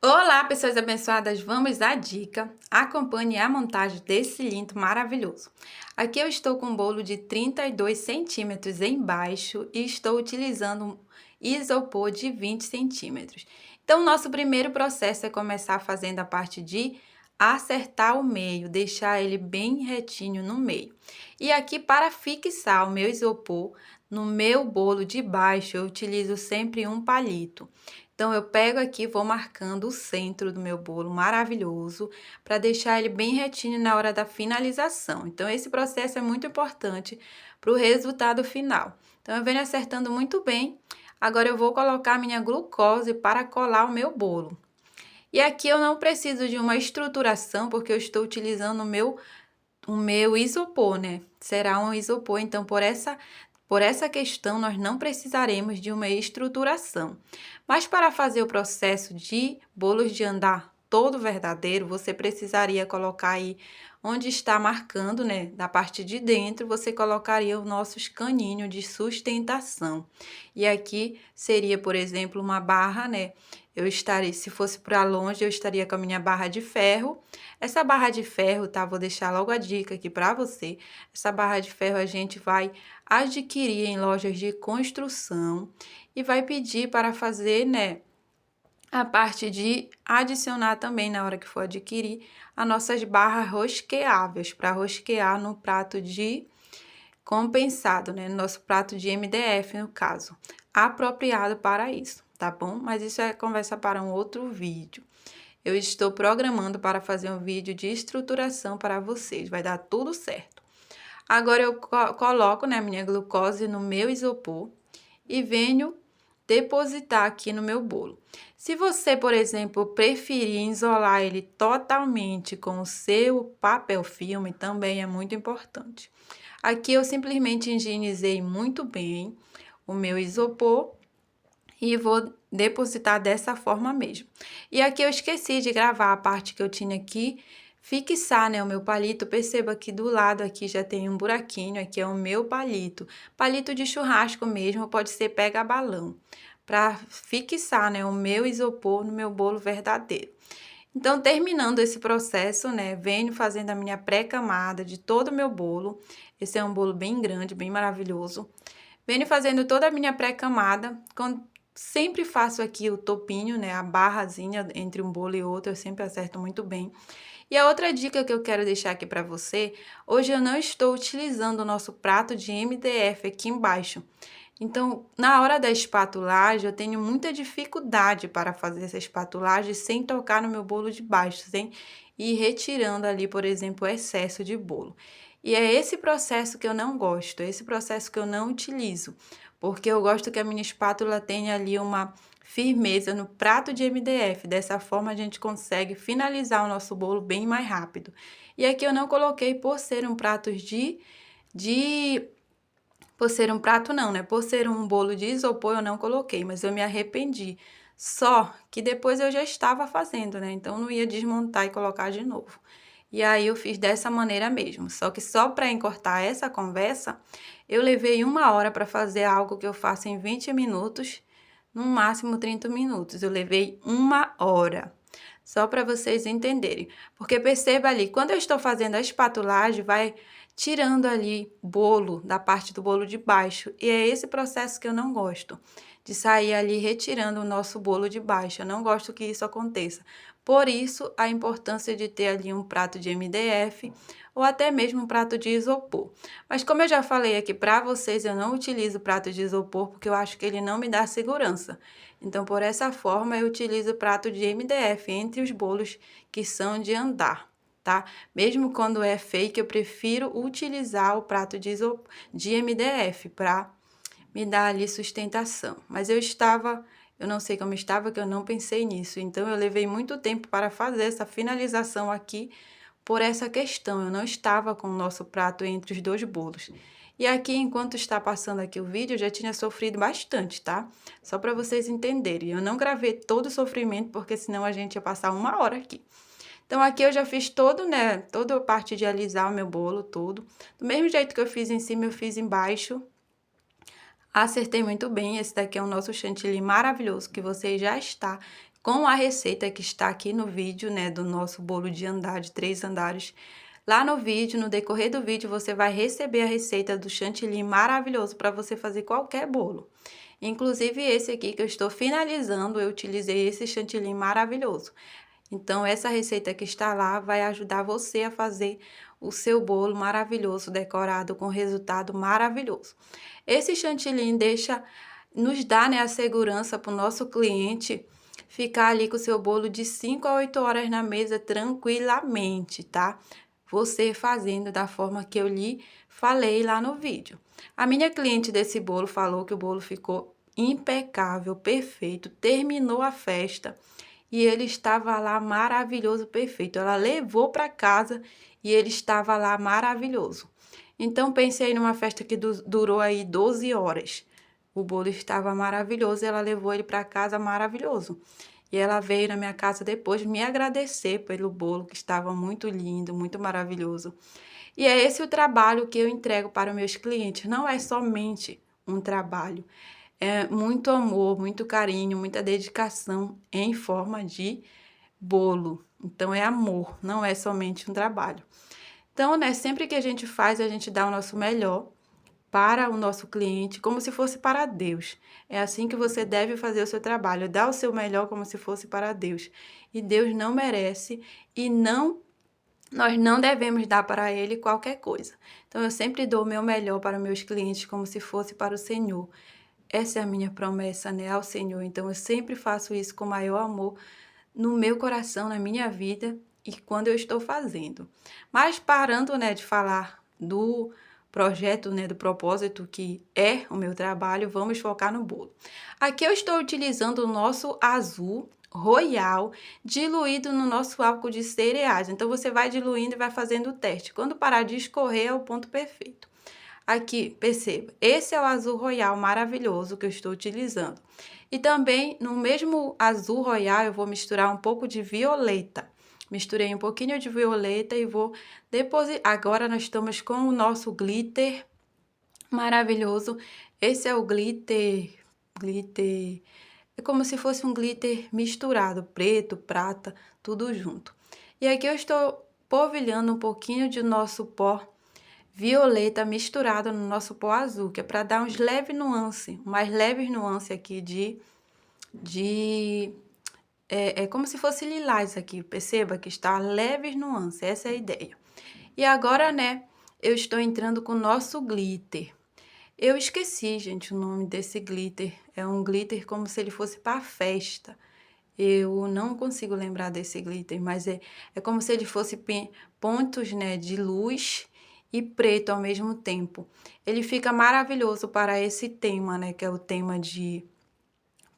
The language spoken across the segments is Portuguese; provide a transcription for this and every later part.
Olá, pessoas abençoadas, vamos à dica. Acompanhe a montagem desse lindo maravilhoso. Aqui eu estou com um bolo de 32 centímetros embaixo e estou utilizando um isopor de 20 centímetros. Então, o nosso primeiro processo é começar fazendo a parte de acertar o meio, deixar ele bem retinho no meio. E aqui, para fixar o meu isopor, no meu bolo de baixo, eu utilizo sempre um palito. Então, eu pego aqui, vou marcando o centro do meu bolo maravilhoso, para deixar ele bem retinho na hora da finalização. Então, esse processo é muito importante para o resultado final. Então, eu venho acertando muito bem. Agora, eu vou colocar minha glucose para colar o meu bolo. E aqui eu não preciso de uma estruturação, porque eu estou utilizando o meu isopor, né? Será um isopor, então por essa questão, nós não precisaremos de uma estruturação. Mas para fazer o processo de bolos de andar todo verdadeiro, você precisaria colocar aí onde está marcando, né, da parte de dentro, você colocaria os nossos caninhos de sustentação. E aqui seria, por exemplo, uma barra, né? Eu estaria, se fosse para longe, eu estaria com a minha barra de ferro. Essa barra de ferro, tá? Vou deixar logo a dica aqui para você. Essa barra de ferro a gente vai adquirir em lojas de construção e vai pedir para fazer, né, a parte de adicionar também na hora que for adquirir as nossas barras rosqueáveis para rosquear no prato de compensado, né, no nosso prato de MDF no caso, apropriado para isso, tá bom? Mas isso é conversa para um outro vídeo. Eu estou programando para fazer um vídeo de estruturação para vocês, vai dar tudo certo. Agora eu coloco, né, minha glucose no meu isopor e venho depositar aqui no meu bolo. Se você, por exemplo, preferir isolar ele totalmente com o seu papel filme, também é muito importante. Aqui eu simplesmente higienizei muito bem o meu isopor e vou depositar dessa forma mesmo. E aqui eu esqueci de gravar a parte que eu tinha aqui, fixar, né, o meu palito. Perceba que do lado aqui já tem um buraquinho, aqui é o meu palito. Palito de churrasco mesmo, pode ser pega-balão, para fixar, né, o meu isopor no meu bolo verdadeiro. Então, terminando esse processo, né, venho fazendo a minha pré-camada de todo o meu bolo. Esse é um bolo bem grande, bem maravilhoso. Venho fazendo toda a minha pré-camada, sempre faço aqui o topinho, né, a barrazinha entre um bolo e outro, eu sempre acerto muito bem. E a outra dica que eu quero deixar aqui para você, hoje eu não estou utilizando o nosso prato de MDF aqui embaixo. Então, na hora da espatulagem, eu tenho muita dificuldade para fazer essa espatulagem sem tocar no meu bolo de baixo, sem ir retirando ali, por exemplo, o excesso de bolo. E é esse processo que eu não gosto, é esse processo que eu não utilizo, porque eu gosto que a minha espátula tenha ali uma firmeza no prato de MDF. Dessa forma, a gente consegue finalizar o nosso bolo bem mais rápido. E aqui eu não coloquei por ser um prato de por ser um prato não, né, por ser um bolo de isopor eu não coloquei, mas eu me arrependi. Só que depois eu já estava fazendo, né, então não ia desmontar e colocar de novo. E aí eu fiz dessa maneira mesmo, só que só para encurtar essa conversa, eu levei 1 hora para fazer algo que eu faço em 20 minutos, no máximo 30 minutos. Eu levei 1 hora. Só para vocês entenderem. Porque perceba ali, quando eu estou fazendo a espatulagem, vai tirando ali bolo da parte do bolo de baixo. E é esse processo que eu não gosto, de sair ali retirando o nosso bolo de baixo. Eu não gosto que isso aconteça. Por isso, a importância de ter ali um prato de MDF ou até mesmo um prato de isopor. Mas como eu já falei aqui para vocês, eu não utilizo prato de isopor porque eu acho que ele não me dá segurança. Então, por essa forma, eu utilizo o prato de MDF entre os bolos que são de andar, tá? Mesmo quando é fake, eu prefiro utilizar o prato de MDF para me dar ali sustentação. Mas eu não sei como estava, que eu não pensei nisso. Então, eu levei muito tempo para fazer essa finalização aqui por essa questão. Eu não estava com o nosso prato entre os dois bolos. E aqui, enquanto está passando aqui o vídeo, eu já tinha sofrido bastante, tá? Só para vocês entenderem. Eu não gravei todo o sofrimento, porque senão a gente ia passar 1 hora aqui. Então, aqui eu já fiz todo, né, toda a parte de alisar o meu bolo, tudo. Do mesmo jeito que eu fiz em cima, eu fiz embaixo. Acertei muito bem. Esse daqui é o nosso chantilly maravilhoso, que você já está com a receita que está aqui no vídeo, né, do nosso bolo de andar de 3 andares. Lá no vídeo, no decorrer do vídeo, você vai receber a receita do chantilly maravilhoso para você fazer qualquer bolo. Inclusive esse aqui que eu estou finalizando, eu utilizei esse chantilly maravilhoso. Então, essa receita que está lá vai ajudar você a fazer o seu bolo maravilhoso, decorado com resultado maravilhoso. Esse chantilly nos dá, né, a segurança para o nosso cliente ficar ali com o seu bolo de 5 a 8 horas na mesa tranquilamente, tá? Você fazendo da forma que eu lhe falei lá no vídeo. A minha cliente desse bolo falou que o bolo ficou impecável, perfeito, terminou a festa e ele estava lá maravilhoso, perfeito. Ela levou para casa e ele estava lá maravilhoso. Então, pensei numa festa que durou aí 12 horas. O bolo estava maravilhoso e ela levou ele para casa maravilhoso. E ela veio na minha casa depois me agradecer pelo bolo, que estava muito lindo, muito maravilhoso. E é esse o trabalho que eu entrego para os meus clientes. Não é somente um trabalho, é muito amor, muito carinho, muita dedicação em forma de bolo. Então, é amor, não é somente um trabalho. Então, né, sempre que a gente faz, a gente dá o nosso melhor para o nosso cliente, como se fosse para Deus. É assim que você deve fazer o seu trabalho, dar o seu melhor como se fosse para Deus. E Deus não merece e nós não devemos dar para ele qualquer coisa. Então, eu sempre dou o meu melhor para meus clientes como se fosse para o Senhor. Essa é a minha promessa, né, ao Senhor. Então, eu sempre faço isso com maior amor no meu coração, na minha vida e quando eu estou fazendo. Mas parando, né, de falar do projeto, né, do propósito que é o meu trabalho, vamos focar no bolo. Aqui eu estou utilizando o nosso azul royal diluído no nosso álcool de cereais. Então, você vai diluindo e vai fazendo o teste. Quando parar de escorrer, é o ponto perfeito. Aqui, perceba, esse é o azul royal maravilhoso que eu estou utilizando. E também, no mesmo azul royal, eu vou misturar um pouco de violeta. Misturei um pouquinho de violeta e vou depositar. Agora, nós estamos com o nosso glitter maravilhoso. Esse é o glitter. É como se fosse um glitter misturado, preto, prata, tudo junto. E aqui eu estou polvilhando um pouquinho de nosso pó violeta misturado no nosso pó azul, que é para dar uns leves nuances, mais leves nuances aqui é como se fosse lilás aqui, perceba que está leves nuances, essa é a ideia. E agora, né, eu estou entrando com o nosso glitter. Eu esqueci, gente, o nome desse glitter. É um glitter como se ele fosse para festa. Eu não consigo lembrar desse glitter, mas é como se ele fosse pontos, né, de luz e preto ao mesmo tempo. Ele fica maravilhoso para esse tema, né, que é o tema de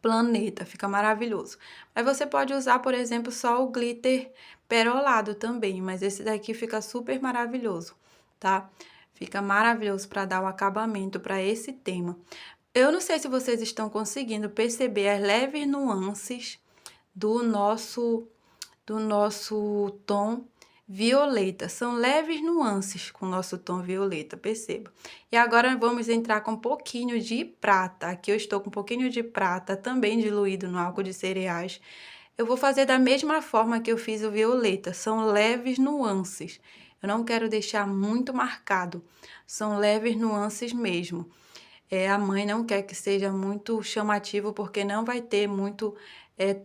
planeta, fica maravilhoso. Mas você pode usar, por exemplo, só o glitter perolado também, mas esse daqui fica super maravilhoso, tá? Fica maravilhoso para dar o acabamento para esse tema. Eu não sei se vocês estão conseguindo perceber as leves nuances do nosso tom violeta. São leves nuances com o nosso tom violeta, perceba. E agora vamos entrar com um pouquinho de prata. Aqui eu estou com um pouquinho de prata, também diluído no álcool de cereais. Eu vou fazer da mesma forma que eu fiz o violeta. São leves nuances. Eu não quero deixar muito marcado. São leves nuances mesmo. A mãe não quer que seja muito chamativo, porque não vai ter muito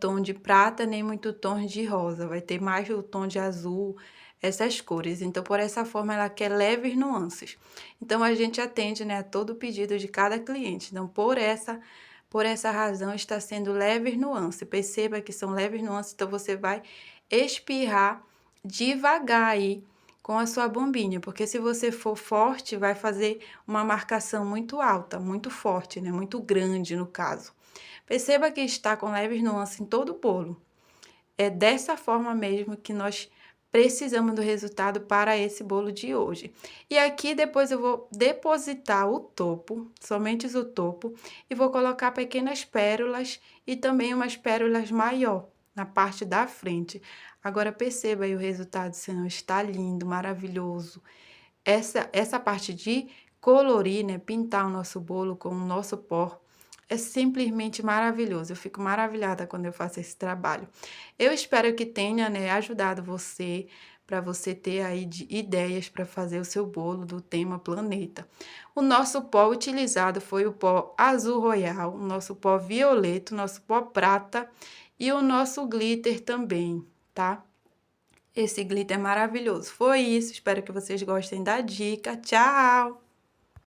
tom de prata, nem muito tom de rosa. Vai ter mais o tom de azul, essas cores. Então, por essa forma, ela quer leves nuances. Então, a gente atende, né, a todo o pedido de cada cliente. Então, por essa razão, está sendo leves nuances. Perceba que são leves nuances, então você vai espirrar devagar aí com a sua bombinha, porque se você for forte, vai fazer uma marcação muito alta, muito forte, né? Muito grande no caso. Perceba que está com leves nuances em todo o bolo. É dessa forma mesmo que nós precisamos do resultado para esse bolo de hoje. E aqui depois eu vou depositar o topo, somente o topo, e vou colocar pequenas pérolas e também umas pérolas maior na parte da frente. Agora perceba aí o resultado, senão está lindo, maravilhoso. Essa parte de colorir, né, pintar o nosso bolo com o nosso pó, é simplesmente maravilhoso. Eu fico maravilhada quando eu faço esse trabalho. Eu espero que tenha, né, ajudado você, para você ter aí ideias para fazer o seu bolo do tema planeta. O nosso pó utilizado foi o pó azul royal, o nosso pó violeta, o nosso pó prata e o nosso glitter também, tá? Esse glitter é maravilhoso. Foi isso, espero que vocês gostem da dica. Tchau!